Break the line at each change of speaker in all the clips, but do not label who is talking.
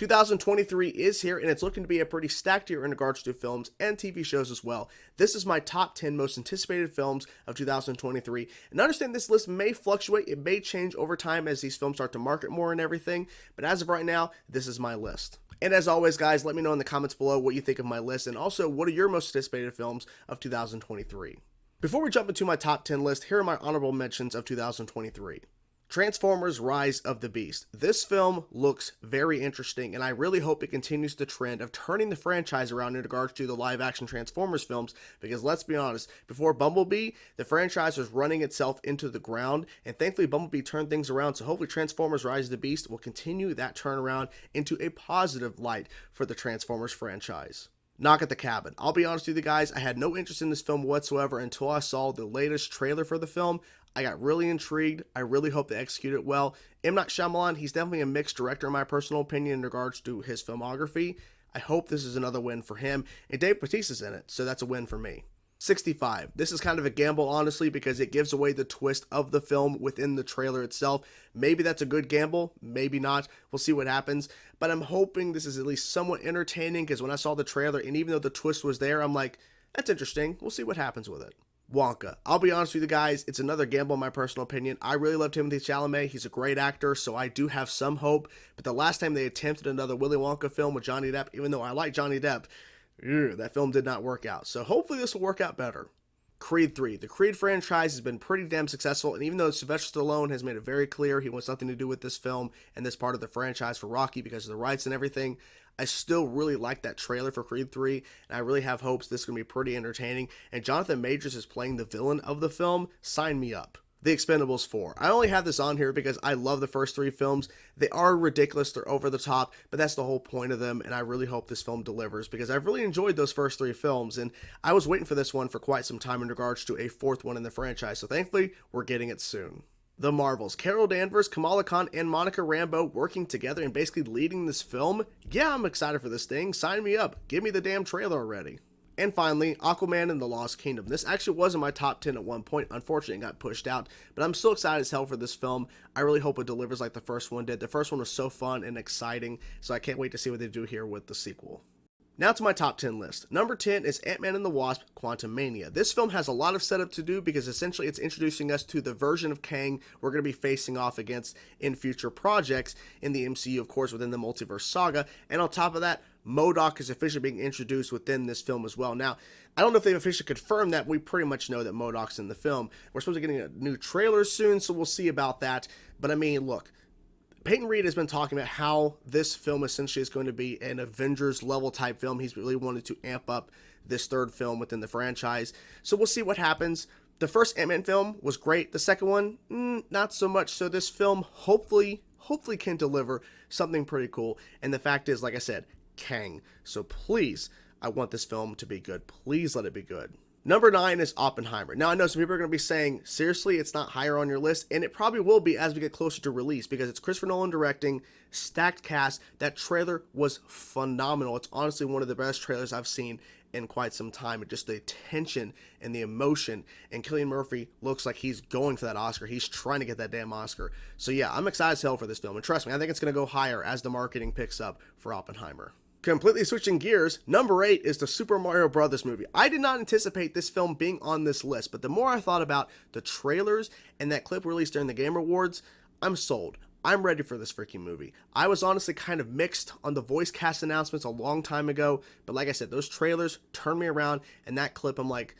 2023 is here, and it's looking to be a pretty stacked year in regards to films and TV shows as well. This is my top 10 most anticipated films of 2023. And understand this list may fluctuate, it may change over time as these films start to market more and everything, but as of right now, this is my list. And as always, guys, let me know in the comments below what you think of my list, and also what are your most anticipated films of 2023. Before we jump into my top 10 list, here are my honorable mentions of 2023. Transformers: Rise of the Beast. This film looks very interesting, and I really hope it continues the trend of turning the franchise around in regards to the live-action Transformers films, because let's be honest, before Bumblebee, the franchise was running itself into the ground, and thankfully Bumblebee turned things around, so hopefully Transformers: Rise of the Beast will continue that turnaround into a positive light for the Transformers franchise. Knock at the Cabin. I'll be honest with you guys, I had no interest in this film whatsoever until I saw the latest trailer for the film. I got really intrigued. I really hope they execute it well. M. Night Shyamalan, he's definitely a mixed director in my personal opinion in regards to his filmography. I hope this is another win for him. And Dave Bautista's in it, so that's a win for me. 65. This is kind of a gamble, honestly, because it gives away the twist of the film within the trailer itself. Maybe that's a good gamble, maybe not. We'll see what happens. But I'm hoping this is at least somewhat entertaining, because when I saw the trailer, and even though the twist was there, I'm like, that's interesting. We'll see what happens with it. Wonka. I'll be honest with you guys, it's another gamble in my personal opinion. I really love Timothée Chalamet. He's a great actor, so I do have some hope. But the last time they attempted another Willy Wonka film with Johnny Depp, even though I like Johnny Depp, that film did not work out. So hopefully this will work out better. Creed 3. The Creed franchise has been pretty damn successful, and even though Sylvester Stallone has made it very clear he wants nothing to do with this film and this part of the franchise for Rocky because of the rights and everything, I still really like that trailer for Creed 3, and I really have hopes this is going to be pretty entertaining, and Jonathan Majors is playing the villain of the film. Sign me up. The Expendables 4. I only have this on here because I love the first three films. They are ridiculous, they're over the top, but that's the whole point of them, and I really hope this film delivers because I've really enjoyed those first three films, and I was waiting for this one for quite some time in regards to a fourth one in the franchise, so thankfully, we're getting it soon. The Marvels. Carol Danvers, Kamala Khan, and Monica Rambeau working together and basically leading this film. Yeah, I'm excited for this thing. Sign me up. Give me the damn trailer already. And finally, Aquaman and the Lost Kingdom. This actually was in my top 10 at one point. Unfortunately, it got pushed out, but I'm still excited as hell for this film. I really hope it delivers like the first one did. The first one was so fun and exciting, so I can't wait to see what they do here with the sequel. Now to my top 10 list. Number 10 is Ant-Man and the Wasp: Quantumania. This film has a lot of setup to do because essentially it's introducing us to the version of Kang we're going to be facing off against in future projects in the MCU, of course, within the Multiverse Saga. And on top of that, MODOK is officially being introduced within this film as well. Now, I don't know if they've officially confirmed that. We pretty much know that MODOK's in the film. We're supposed to be getting a new trailer soon, so we'll see about that. But I mean, look, Peyton Reed has been talking about how this film essentially is going to be an Avengers level type film. He's really wanted to amp up this third film within the franchise. So we'll see what happens. The first Ant-Man film was great. The second one, not so much. So this film hopefully can deliver something pretty cool. And the fact is, like I said, Kang. So please, I want this film to be good. Please let it be good. Number 9 is Oppenheimer. Now, I know some people are going to be saying, seriously, it's not higher on your list, and it probably will be as we get closer to release, because it's Christopher Nolan directing, stacked cast. That trailer was phenomenal. It's honestly one of the best trailers I've seen in quite some time, and just the tension and the emotion, and Cillian Murphy looks like he's going for that Oscar. He's trying to get that damn Oscar. So yeah, I'm excited as hell for this film, and trust me, I think it's going to go higher as the marketing picks up for Oppenheimer. Completely switching gears, number 8 is the Super Mario Brothers movie. I did not anticipate this film being on this list, but the more I thought about the trailers and that clip released during the Game Awards, I'm sold. I'm ready for this freaking movie. I was honestly kind of mixed on the voice cast announcements a long time ago, but like I said, those trailers turned me around, and that clip, I'm like,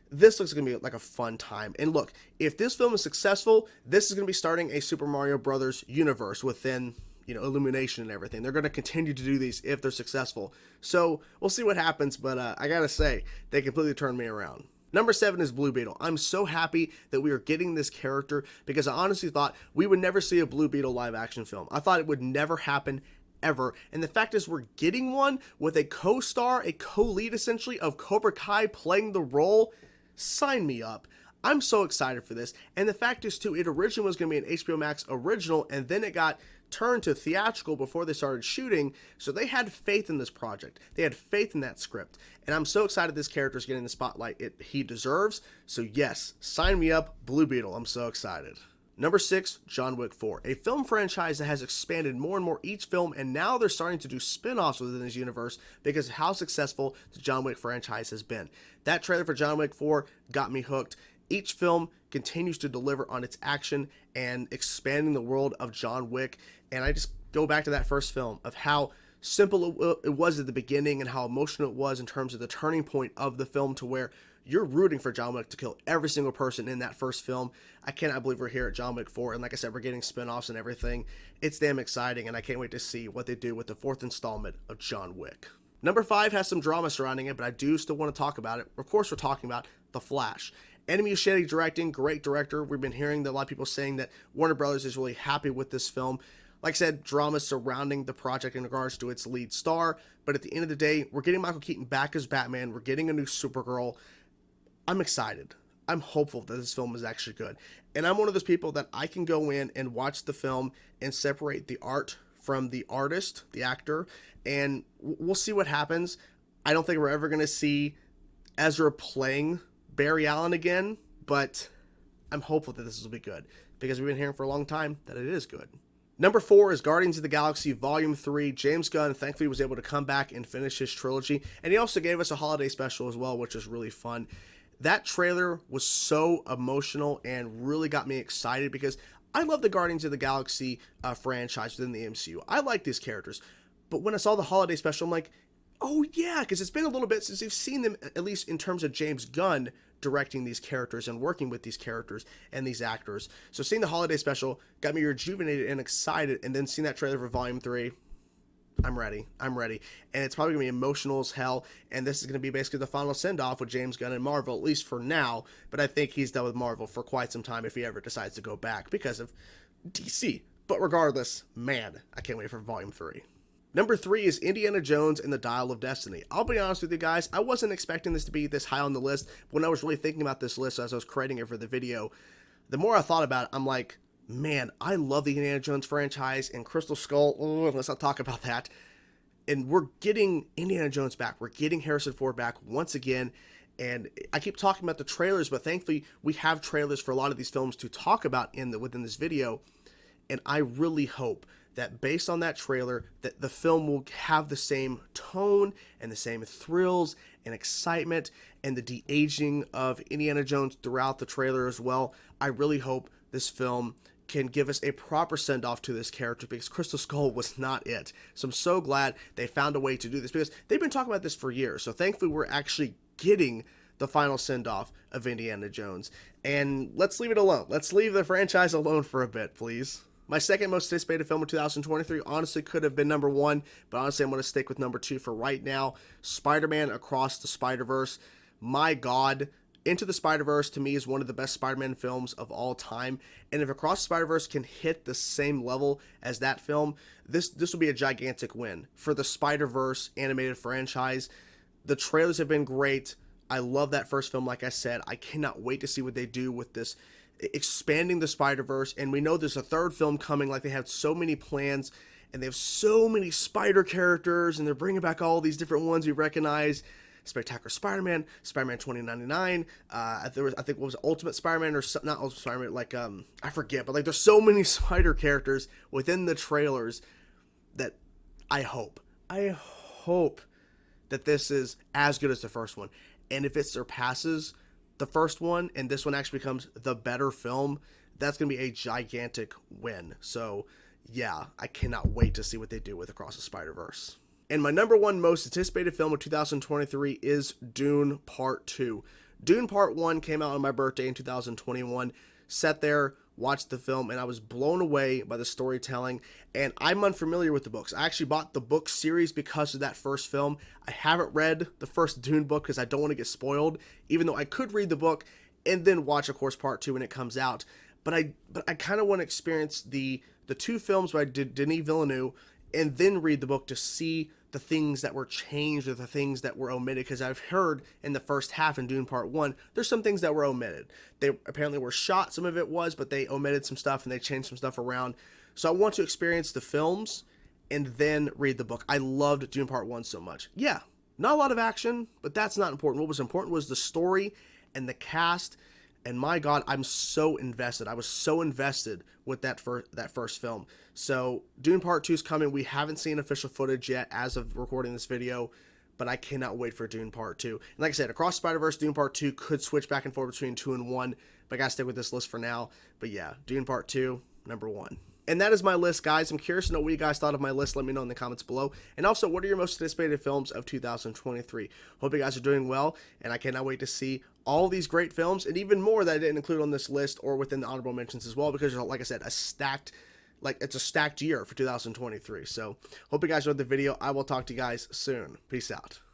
this looks going to be like a fun time. And look, if this film is successful, this is going to be starting a Super Mario Brothers universe within, Illumination and everything. They're going to continue to do these if they're successful. So we'll see what happens, but I gotta say, they completely turned me around. Number 7 is Blue Beetle. I'm so happy that we are getting this character because I honestly thought we would never see a Blue Beetle live action film. I thought it would never happen ever. And the fact is we're getting one with a co-star, a co-lead essentially of Cobra Kai playing the role. Sign me up. I'm so excited for this. And the fact is too, it originally was going to be an HBO Max original, and then it got turned to theatrical before they started shooting, so they had faith in this project. They had faith in that script, and I'm so excited this character is getting the spotlight he deserves. So yes, sign me up, Blue Beetle. I'm so excited. Number 6, John Wick 4, a film franchise that has expanded more and more each film, and now they're starting to do spin-offs within this universe because of how successful the John Wick franchise has been. That trailer for John Wick 4 got me hooked. Each film continues to deliver on its action and expanding the world of John Wick, and I just go back to that first film of how simple it was at the beginning and how emotional it was in terms of the turning point of the film to where you're rooting for John Wick to kill every single person in that first film. I cannot believe we're here at John Wick 4, and like I said, we're getting spin-offs and everything. It's damn exciting, and I can't wait to see what they do with the 4th installment of John Wick. Number 5 has some drama surrounding it, but I do still want to talk about it. Of course, we're talking about The Flash. Anthony Muschietti directing, great director. We've been hearing that a lot of people saying that Warner Brothers is really happy with this film. Like I said, drama surrounding the project in regards to its lead star, but at the end of the day, we're getting Michael Keaton back as Batman. We're getting a new Supergirl. I'm excited. I'm hopeful that this film is actually good. And I'm one of those people that I can go in and watch the film and separate the art from the artist, the actor, and we'll see what happens. I don't think we're ever going to see Ezra playing Barry Allen again, but I'm hopeful that this will be good because we've been hearing for a long time that it is good. Number 4 is Guardians of the Galaxy Volume 3. James Gunn thankfully was able to come back and finish his trilogy, and he also gave us a holiday special as well, which is really fun. That trailer was so emotional and really got me excited because I love the Guardians of the Galaxy franchise within the MCU. I like these characters. But when I saw the holiday special, I'm like, oh yeah, because it's been a little bit since we've seen them, at least in terms of James Gunn directing these characters and working with these characters and these actors. So seeing the holiday special got me rejuvenated and excited, and then seeing that trailer for Volume 3, I'm ready. And it's probably going to be emotional as hell, and this is going to be basically the final send-off with James Gunn and Marvel, at least for now, but I think he's done with Marvel for quite some time if he ever decides to go back because of DC. But regardless, man, I can't wait for Volume 3. Number 3 is Indiana Jones and the Dial of Destiny. I'll be honest with you guys, I wasn't expecting this to be this high on the list. When I was really thinking about this list as I was creating it for the video, the more I thought about it, I'm like, man, I love the Indiana Jones franchise and Crystal Skull. Let's not talk about that. And we're getting Indiana Jones back. We're getting Harrison Ford back once again. And I keep talking about the trailers, but thankfully we have trailers for a lot of these films to talk about within this video. And I really hope that based on that trailer, that the film will have the same tone and the same thrills and excitement and the de-aging of Indiana Jones throughout the trailer as well. I really hope this film can give us a proper send-off to this character because Crystal Skull was not it. So I'm so glad they found a way to do this because they've been talking about this for years. So thankfully we're actually getting the final send-off of Indiana Jones. And let's leave it alone. Let's leave the franchise alone for a bit, please. My second most anticipated film of 2023 honestly could have been number 1, but honestly I'm going to stick with number 2 for right now. Spider-Man Across the Spider-Verse. My God, Into the Spider-Verse to me is one of the best Spider-Man films of all time, and if Across the Spider-Verse can hit the same level as that film, this will be a gigantic win for the Spider-Verse animated franchise. The trailers have been great. I love that first film, like I said. I cannot wait to see what they do with this, expanding the Spider-Verse, and we know there's a third film coming. Like, they have so many plans, and they have so many spider characters, and they're bringing back all these different ones we recognize. Spectacular Spider-Man, Spider-Man 2099, I think what was it, Ultimate Spider-Man, or not Ultimate Spider-Man, like, I forget, but like there's so many spider characters within the trailers that I hope that this is as good as the first one. And if it surpasses the first one and this one actually becomes the better film, that's going to be a gigantic win. So yeah, I cannot wait to see what they do with Across the Spider-Verse. And my number 1 most anticipated film of 2023 is Dune Part 2. Dune Part 1 came out on my birthday in 2021. Sat there, watched the film, and I was blown away by the storytelling. And I'm unfamiliar with the books. I actually bought the book series because of that first film. I haven't read the first Dune book because I don't want to get spoiled, even though I could read the book and then watch, of course, Part 2 when it comes out. But I kind of want to experience the 2 films by Denis Villeneuve and then read the book to see the things that were changed or the things that were omitted, because I've heard in the first half in Dune Part 1, there's some things that were omitted. They apparently were shot, some of it was, but they omitted some stuff and they changed some stuff around. So I want to experience the films and then read the book. I loved Dune Part 1 so much. Yeah, not a lot of action, but that's not important. What was important was the story and the cast. and my god, I'm so invested. I was so invested with that first film. So Dune Part 2 is coming. We haven't seen official footage yet as of recording this video, but I cannot wait for Dune Part 2. And like I said, Across Spider-Verse, Dune Part 2 could switch back and forth between 2 and 1, but I gotta stick with this list for now. But yeah, Dune Part 2, number 1. And that is my list, guys. I'm curious to know what you guys thought of my list. Let me know in the comments below. And also, what are your most anticipated films of 2023? Hope you guys are doing well, and I cannot wait to see all these great films and even more that I didn't include on this list or within the honorable mentions as well, because like I said, it's a stacked year for 2023. So hope you guys enjoyed the video. I will talk to you guys soon. Peace out.